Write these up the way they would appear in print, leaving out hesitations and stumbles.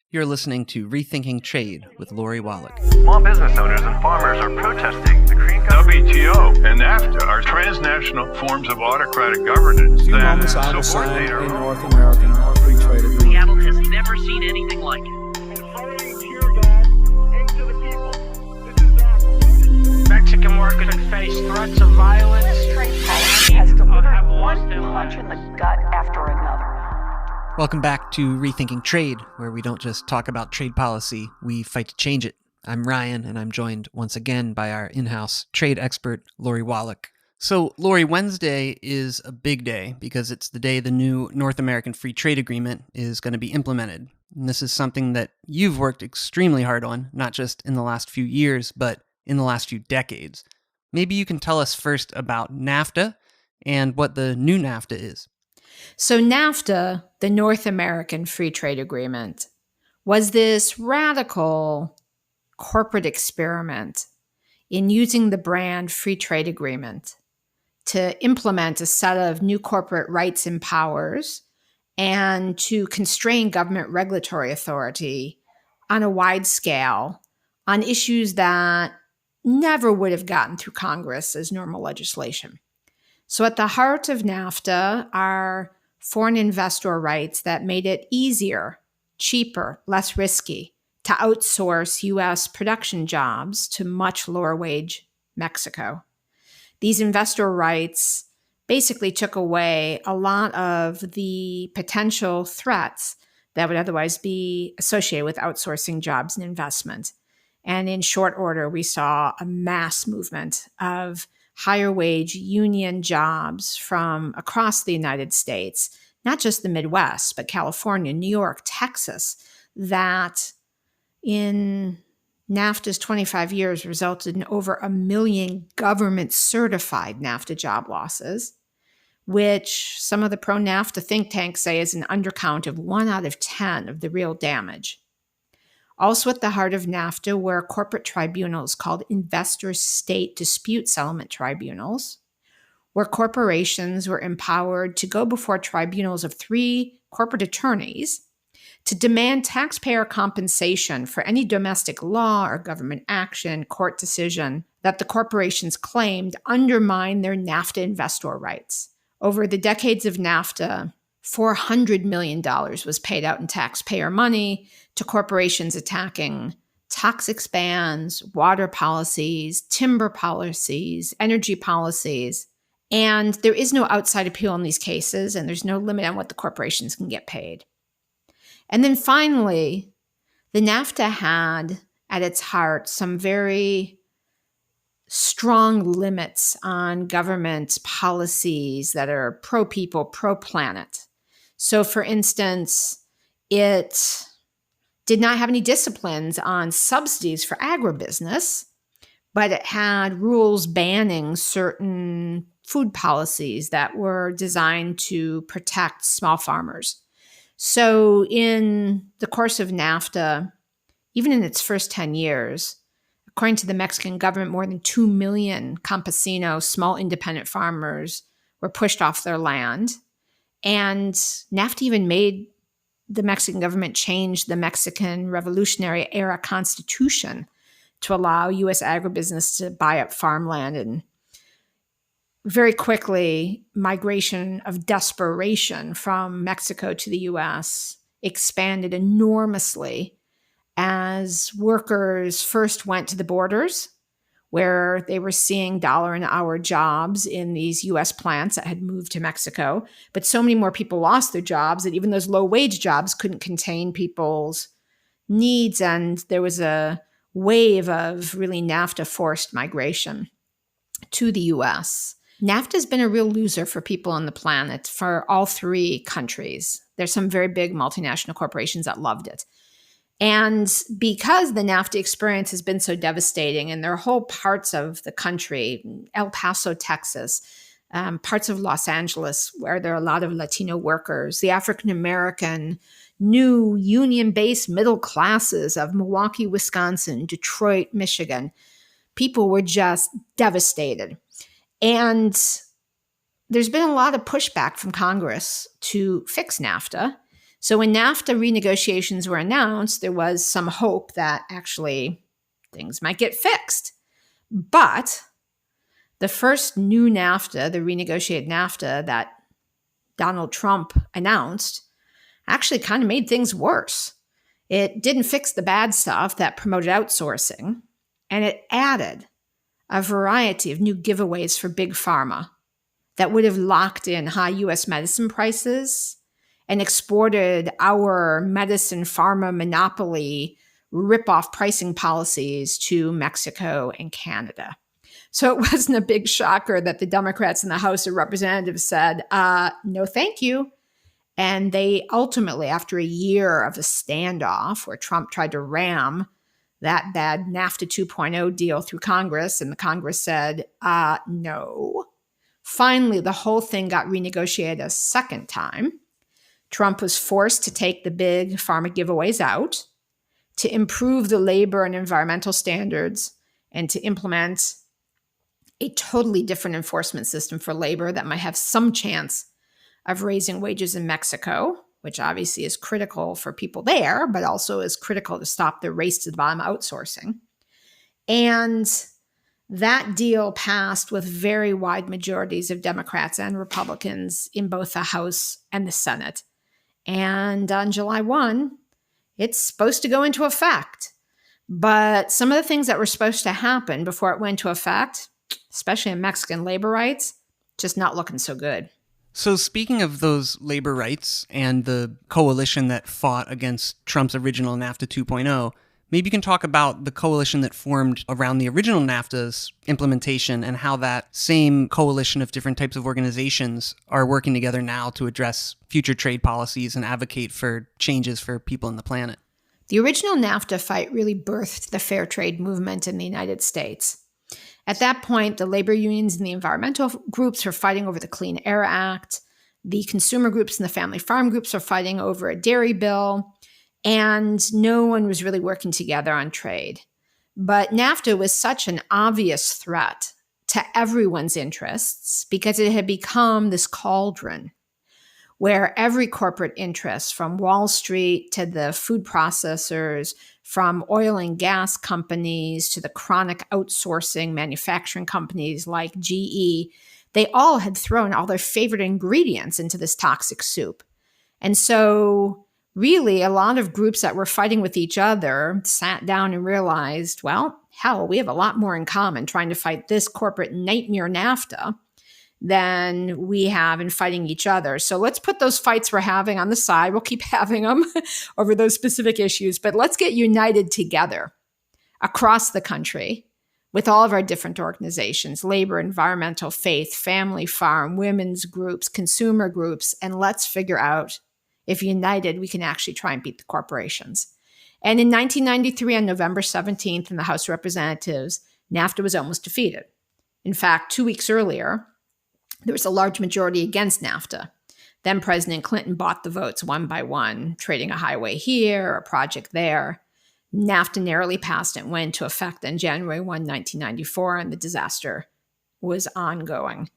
You're listening to Rethinking Trade with Lori Wallach. Small business owners and farmers are protesting the Korean WTO and NAFTA are transnational forms of autocratic governance Few that moments out of subordinate sign our in North American free trade agreement. Seattle has never seen anything like it. Mexican workers face threats of violence. Trade policy has delivered one punch in the gut after another. Welcome back to Rethinking Trade, where we don't just talk about trade policy, we fight to change it. I'm Ryan, and I'm joined once again by our in-house trade expert, Lori Wallach. So, Lori, Wednesday is a big day because it's the day the new North American Free Trade Agreement is going to be implemented. And this is something that you've worked extremely hard on, not just in the last few years, but in the last few decades. Maybe you can tell us first about NAFTA and what the new NAFTA is. So NAFTA, the North American Free Trade Agreement, was this radical corporate experiment in using the brand Free Trade Agreement to implement a set of new corporate rights and powers and to constrain government regulatory authority on a wide scale on issues that never would have gotten through Congress as normal legislation. So at the heart of NAFTA are foreign investor rights that made it easier, cheaper, less risky to outsource U.S. production jobs to much lower wage Mexico. These investor rights basically took away a lot of the potential threats that would otherwise be associated with outsourcing jobs and investment. And in short order, we saw a mass movement of higher wage union jobs from across the United States, not just the Midwest, but California, New York, Texas, that in NAFTA's 25 years resulted in over 1 million government-certified NAFTA job losses, which some of the pro-NAFTA think tanks say is an undercount of 1 out of 10 of the real damage. Also at the heart of NAFTA were corporate tribunals called investor-state dispute settlement tribunals, where corporations were empowered to go before tribunals of 3 corporate attorneys to demand taxpayer compensation for any domestic law or government action, court decision that the corporations claimed undermined their NAFTA investor rights. Over the decades of NAFTA, $400 million was paid out in taxpayer money to corporations attacking toxic bans, water policies, timber policies, energy policies. And there is no outside appeal in these cases, and there's no limit on what the corporations can get paid. And then finally, the NAFTA had at its heart some very strong limits on government policies that are pro-people, pro-planet. So, for instance, it did not have any disciplines on subsidies for agribusiness, but it had rules banning certain food policies that were designed to protect small farmers. So in the course of NAFTA, even in its first 10 years, according to the Mexican government, more than 2 million campesinos, small independent farmers, were pushed off their land. And NAFTA even made the Mexican government change the Mexican Revolutionary Era Constitution to allow U.S. agribusiness to buy up farmland. And very quickly, migration of desperation from Mexico to the U.S. expanded enormously as workers first went to the borders, where they were seeing dollar-an-hour jobs in these U.S. plants that had moved to Mexico. But so many more people lost their jobs that even those low-wage jobs couldn't contain people's needs. And there was a wave of really NAFTA-forced migration to the U.S. NAFTA has been a real loser for people on the planet, for all 3 countries. There's some very big multinational corporations that loved it. And because the NAFTA experience has been so devastating, and there are whole parts of the country, El Paso, Texas, parts of Los Angeles, where there are a lot of Latino workers, the African-American new union-based middle classes of Milwaukee, Wisconsin, Detroit, Michigan, people were just devastated. And there's been a lot of pushback from Congress to fix NAFTA. So when NAFTA renegotiations were announced, there was some hope that actually things might get fixed. But the first new NAFTA, the renegotiated NAFTA that Donald Trump announced, actually kind of made things worse. It didn't fix the bad stuff that promoted outsourcing, and it added a variety of new giveaways for big pharma that would have locked in high U.S. medicine prices and exported our medicine pharma monopoly rip-off pricing policies to Mexico and Canada. So it wasn't a big shocker that the Democrats in the House of Representatives said, no, thank you. And they ultimately, after a year of a standoff where Trump tried to ram that bad NAFTA 2.0 deal through Congress, and the Congress said, no. Finally, the whole thing got renegotiated a second time. Trump was forced to take the big pharma giveaways out, to improve the labor and environmental standards, and to implement a totally different enforcement system for labor that might have some chance of raising wages in Mexico, which obviously is critical for people there, but also is critical to stop the race to the bottom outsourcing. And that deal passed with very wide majorities of Democrats and Republicans in both the House and the Senate. And on July 1, it's supposed to go into effect. But some of the things that were supposed to happen before it went into effect, especially in Mexican labor rights, just not looking so good. So speaking of those labor rights and the coalition that fought against Trump's original NAFTA 2.0, maybe you can talk about the coalition that formed around the original NAFTA's implementation and how that same coalition of different types of organizations are working together now to address future trade policies and advocate for changes for people on the planet. The original NAFTA fight really birthed the fair trade movement in the United States. At that point, the labor unions and the environmental groups were fighting over the Clean Air Act. The consumer groups and the family farm groups were fighting over a dairy bill. And no one was really working together on trade. But NAFTA was such an obvious threat to everyone's interests because it had become this cauldron where every corporate interest, from Wall Street to the food processors, from oil and gas companies to the chronic outsourcing manufacturing companies like GE, they all had thrown all their favorite ingredients into this toxic soup. And so really, a lot of groups that were fighting with each other sat down and realized, well, hell, we have a lot more in common trying to fight this corporate nightmare NAFTA than we have in fighting each other. So let's put those fights we're having on the side. We'll keep having them over those specific issues, but let's get united together across the country with all of our different organizations, labor, environmental, faith, family farm, women's groups, consumer groups, and let's figure out if united, we can actually try and beat the corporations. And in 1993, on November 17th, in the House of Representatives, NAFTA was almost defeated. In fact, 2 weeks earlier, there was a large majority against NAFTA. Then President Clinton bought the votes one by one, trading a highway here, a project there. NAFTA narrowly passed and went into effect on January 1, 1994, and the disaster was ongoing.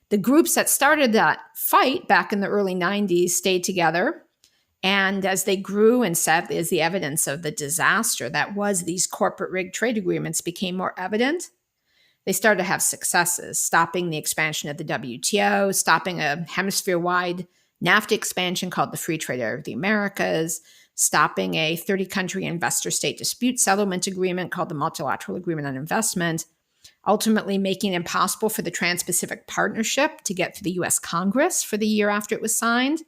The groups that started that fight back in the early 90s stayed together. And as they grew, and sadly, as the evidence of the disaster that was these corporate rigged trade agreements became more evident, they started to have successes, stopping the expansion of the WTO, stopping a hemisphere-wide NAFTA expansion called the Free Trade Area of the Americas, stopping a 30-country investor-state dispute settlement agreement called the Multilateral Agreement on Investment, ultimately making it impossible for the Trans-Pacific Partnership to get through the U.S. Congress for the year after it was signed.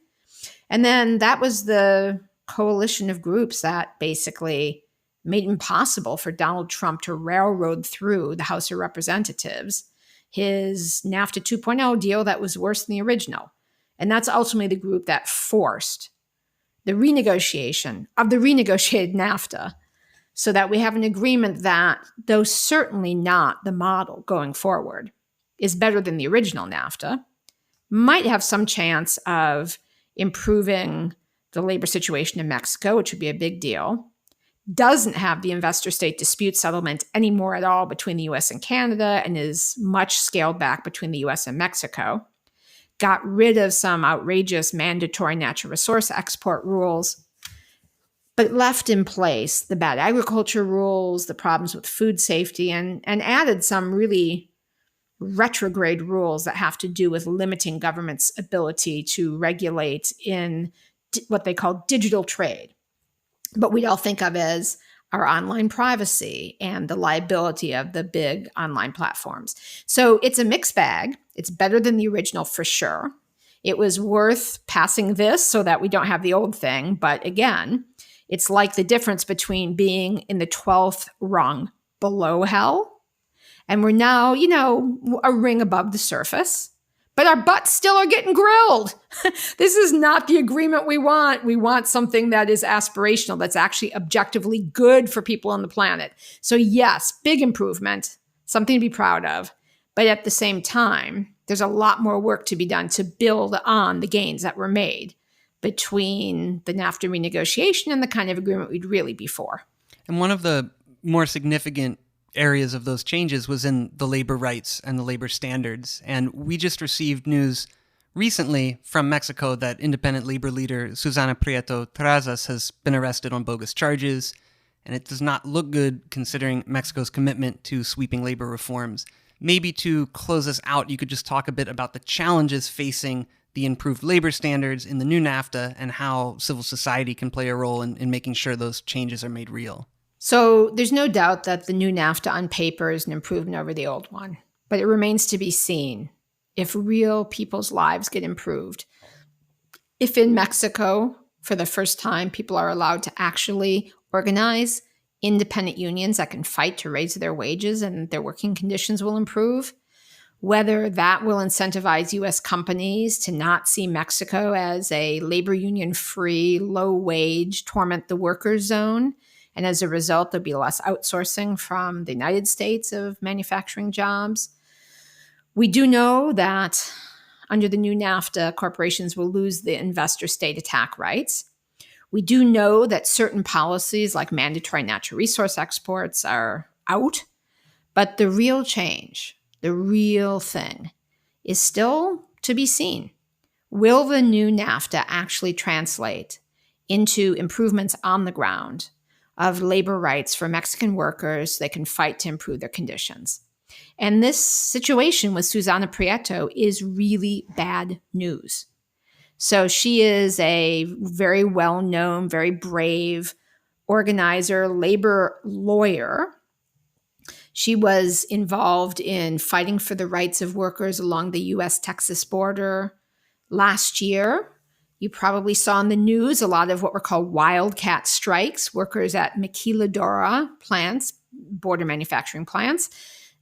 And then that was the coalition of groups that basically made it impossible for Donald Trump to railroad through the House of Representatives his NAFTA 2.0 deal that was worse than the original. And that's ultimately the group that forced the renegotiation of the renegotiated NAFTA so that we have an agreement that, though certainly not the model going forward, is better than the original NAFTA, might have some chance of improving the labor situation in Mexico, which would be a big deal, doesn't have the investor-state dispute settlement anymore at all between the U.S. and Canada, and is much scaled back between the U.S. and Mexico, got rid of some outrageous mandatory natural resource export rules, but left in place the bad agriculture rules, the problems with food safety, and added some really retrograde rules that have to do with limiting government's ability to regulate in what they call digital trade, but we'd all think of as our online privacy and the liability of the big online platforms. So it's a mixed bag. It's better than the original for sure. It was worth passing this so that we don't have the old thing. But again, it's like the difference between being in the 12th rung below hell, and we're now, a ring above the surface, but our butts still are getting grilled. This is not the agreement we want. We want something that is aspirational, that's actually objectively good for people on the planet. So yes, big improvement, something to be proud of. But at the same time, there's a lot more work to be done to build on the gains that were made between the NAFTA renegotiation and the kind of agreement we'd really be for. And one of the more significant areas of those changes was in the labor rights and the labor standards. And we just received news recently from Mexico that independent labor leader Susana Prieto Terrazas has been arrested on bogus charges. And it does not look good considering Mexico's commitment to sweeping labor reforms. Maybe to close us out, you could just talk a bit about the challenges facing the improved labor standards in the new NAFTA and how civil society can play a role in making sure those changes are made real. So there's no doubt that the new NAFTA on paper is an improvement over the old one, but it remains to be seen if real people's lives get improved. If in Mexico, for the first time, people are allowed to actually organize independent unions that can fight to raise their wages and their working conditions will improve, whether that will incentivize U.S. companies to not see Mexico as a labor union-free, low-wage, torment the workers zone. And as a result, there'll be less outsourcing from the United States of manufacturing jobs. We do know that under the new NAFTA, corporations will lose the investor state attack rights. We do know that certain policies like mandatory natural resource exports are out. But the real change, the real thing, is still to be seen. Will the new NAFTA actually translate into improvements on the ground of labor rights for Mexican workers that can fight to improve their conditions? And this situation with Susana Prieto is really bad news. So she is a very well-known, very brave organizer, labor lawyer. She was involved in fighting for the rights of workers along the U.S.-Texas border last year. You probably saw in the news a lot of what were called wildcat strikes, workers at maquiladora plants, border manufacturing plants,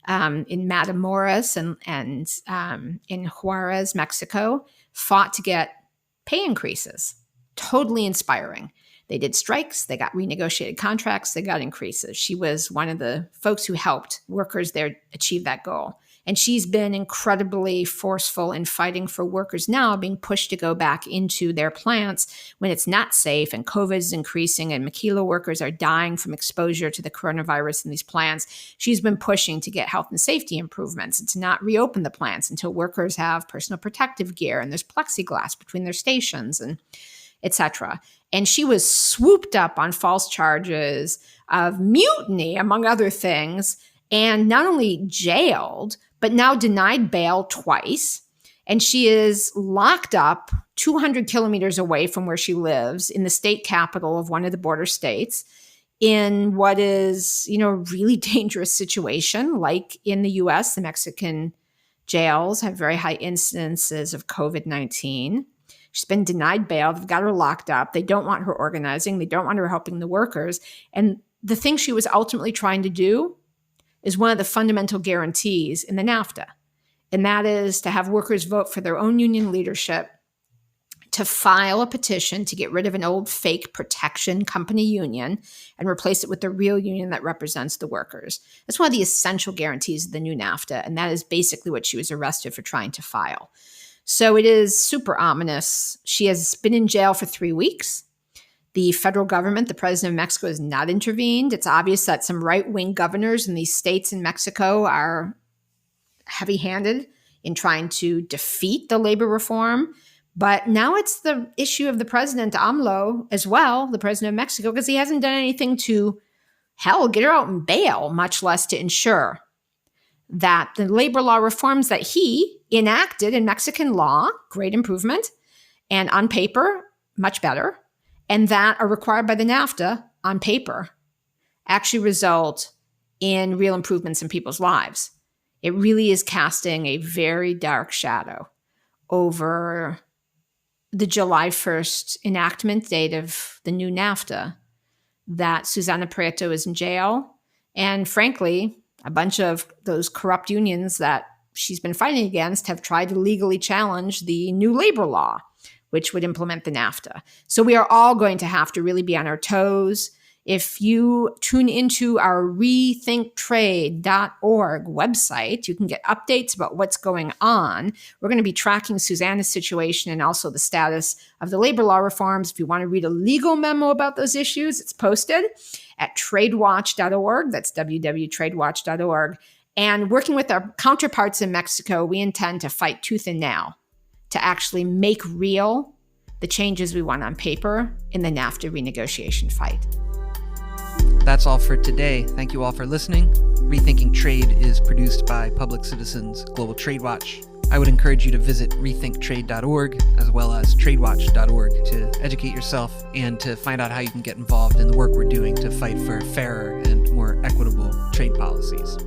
in Matamoros and in Juarez, Mexico, fought to get pay increases. Totally inspiring. They did strikes, they got renegotiated contracts, they got increases. She was one of the folks who helped workers there achieve that goal. And she's been incredibly forceful in fighting for workers now being pushed to go back into their plants when it's not safe and COVID is increasing and maquila workers are dying from exposure to the coronavirus in these plants. She's been pushing to get health and safety improvements and to not reopen the plants until workers have personal protective gear and there's plexiglass between their stations and et cetera. And she was swooped up on false charges of mutiny, among other things, and not only jailed, but now denied bail twice. And she is locked up 200 kilometers away from where she lives in the state capital of one of the border states in what is, a really dangerous situation. Like in the US, the Mexican jails have very high incidences of COVID-19. She's been denied bail. They've got her locked up. They don't want her organizing. They don't want her helping the workers. And the thing she was ultimately trying to do is one of the fundamental guarantees in the NAFTA. And that is to have workers vote for their own union leadership, to file a petition to get rid of an old fake protection company union and replace it with the real union that represents the workers. That's one of the essential guarantees of the new NAFTA. And that is basically what she was arrested for trying to file. So it is super ominous. She has been in jail for 3 weeks. The federal government, the president of Mexico, has not intervened. It's obvious that some right-wing governors in these states in Mexico are heavy-handed in trying to defeat the labor reform. But now it's the issue of the president, AMLO, as well, the president of Mexico, because he hasn't done anything to, get her out and bail, much less to ensure that the labor law reforms that he enacted in Mexican law, great improvement, and on paper, much better, and that are required by the NAFTA on paper, actually result in real improvements in people's lives. It really is casting a very dark shadow over the July 1st enactment date of the new NAFTA, that Susana Prieto is in jail. And frankly, a bunch of those corrupt unions that she's been fighting against have tried to legally challenge the new labor law, which would implement the NAFTA. So we are all going to have to really be on our toes. If you tune into our rethinktrade.org website, you can get updates about what's going on. We're going to be tracking Susana's situation and also the status of the labor law reforms. If you want to read a legal memo about those issues, it's posted at tradewatch.org. That's www.tradewatch.org. And working with our counterparts in Mexico, we intend to fight tooth and nail to actually make real the changes we want on paper in the NAFTA renegotiation fight. That's all for today. Thank you all for listening. Rethinking Trade is produced by Public Citizens Global Trade Watch. I would encourage you to visit rethinktrade.org as well as tradewatch.org to educate yourself and to find out how you can get involved in the work we're doing to fight for fairer and more equitable trade policies.